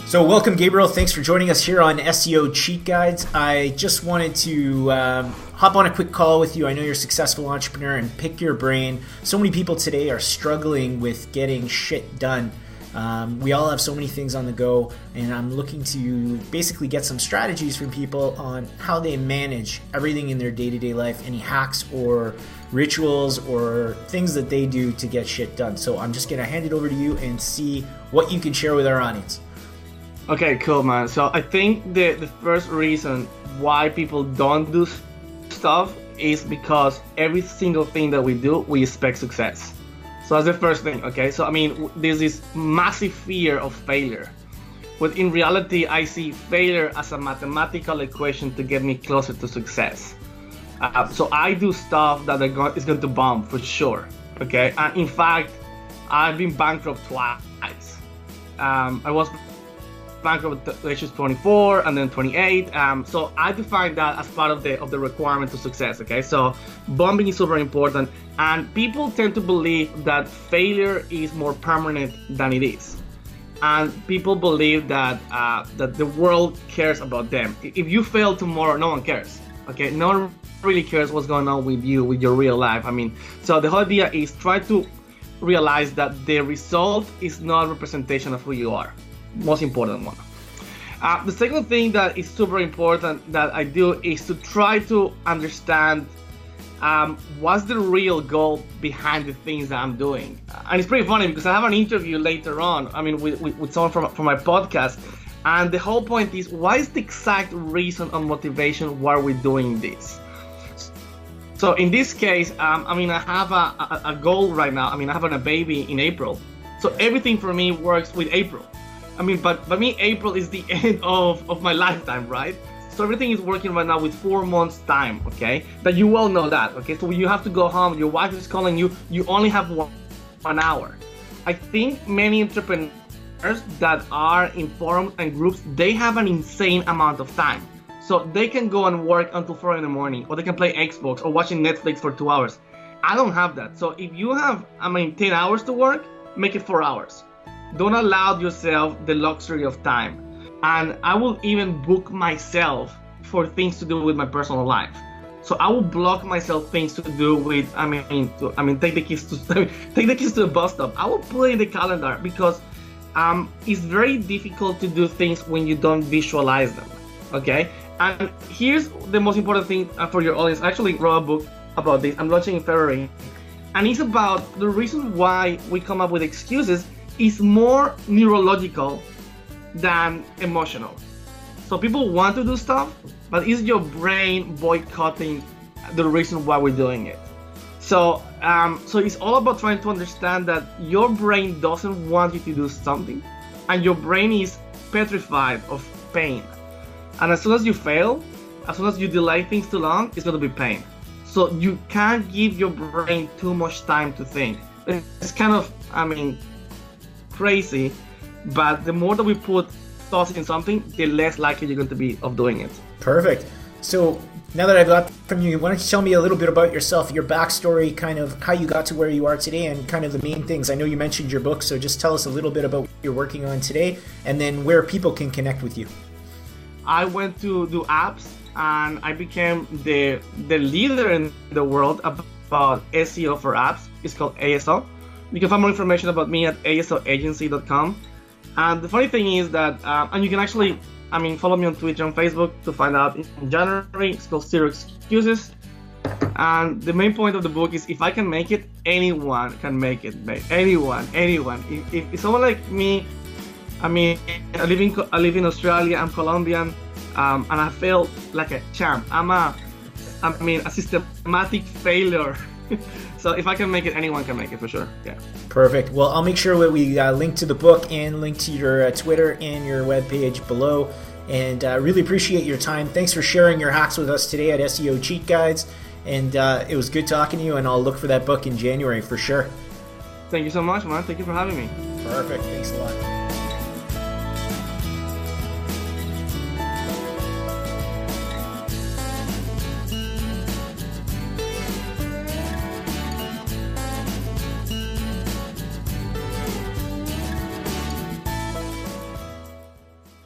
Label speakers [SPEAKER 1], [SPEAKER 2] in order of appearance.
[SPEAKER 1] So welcome, Gabriel. Thanks for joining us here on SEO Cheat Guides. I just wanted to hop on a quick call with you. I know you're a successful entrepreneur and pick your brain. So many people today are struggling with getting shit done. We all have so many things on the go, and I'm looking to basically get some strategies from people on how they manage everything in their day-to-day life, any hacks or rituals or things that they do to get shit done. So I'm just going to hand it over to you and see what you can share with our audience.
[SPEAKER 2] Okay, cool, man. So I think the first reason why people don't do stuff is because every single thing that we do, we expect success. So that's the first thing, okay? So, I mean, there's this massive fear of failure. But in reality, I see failure as a mathematical equation to get me closer to success. So I do stuff that is going to bomb for sure, okay? And in fact, I've been bankrupt twice. I was bankrupt at the age of 24 and then 28. So I define that as part of the requirement to success. Okay, so bombing is super important, and people tend to believe that failure is more permanent than it is, and people believe that that the world cares about them. If you fail tomorrow, no one cares. Okay, no one really cares what's going on with you, with your real life. I mean, so the whole idea is try to realize that the result is not a representation of who you are. Most important one. The second thing that is super important that I do is to try to understand what's the real goal behind the things that I'm doing. And it's pretty funny because I have an interview later on, I mean, with someone from my podcast, and the whole point is, what is the exact reason and motivation why we're doing this? So in this case, I mean, I have a goal right now. I mean, I have a baby in April. So everything for me works with April. I mean, but by me, April is the end of my lifetime, right? So everything is working right now with 4 months time, okay? That you all know that, okay? So when you have to go home, your wife is calling you, you only have one hour. I think many entrepreneurs that are in forums and groups, they have an insane amount of time. So they can go and work until 4 in the morning, or they can play Xbox or watching Netflix for 2 hours. I don't have that. So if you have, 10 hours to work, make it 4 hours. Don't allow yourself the luxury of time. And I will even book myself for things to do with my personal life. So I will block myself things to do with, take the kids to the bus stop. I will put it in the calendar because it's very difficult to do things when you don't visualize them, okay? And here's the most important thing for your audience. I actually wrote a book about this. I'm launching in February. And it's about the reason why we come up with excuses is more neurological than emotional. So people want to do stuff, but it's your brain boycotting the reason why we're doing it. So it's all about trying to understand that your brain doesn't want you to do something, and your brain is petrified of pain. And as soon as you fail, as soon as you delay things too long, it's going to be pain. So you can't give your brain too much time to think. It's kind of, crazy, but the more that we put thoughts in something, the less likely you're going to be of doing it.
[SPEAKER 1] Perfect. So now that I've got from you, why don't you tell me a little bit about yourself, your backstory, kind of how you got to where you are today, and kind of the main things. I know you mentioned your book, so just tell us a little bit about what you're working on today, and then where people can connect with you.
[SPEAKER 2] I went to do apps, and I became the leader in the world about SEO for apps. It's called ASO. You can find more information about me at asoagency.com. And the funny thing is that, and you can actually, follow me on Twitter and Facebook to find out in January. It's called Zero Excuses. And the main point of the book is, if I can make it, anyone can make it. Anyone. If someone like me, I live in Australia, I'm Colombian, and I feel like a champ. I'm a systematic failure. So if I can make it, anyone can make it for sure. Yeah.
[SPEAKER 1] Perfect. Well, I'll make sure that we link to the book and link to your Twitter and your webpage below. And really appreciate your time. Thanks for sharing your hacks with us today at SEO Cheat Guides. And it was good talking to you, and I'll look for that book in January for sure.
[SPEAKER 2] Thank you so much, man. Thank you for having me.
[SPEAKER 1] Perfect. Thanks a lot.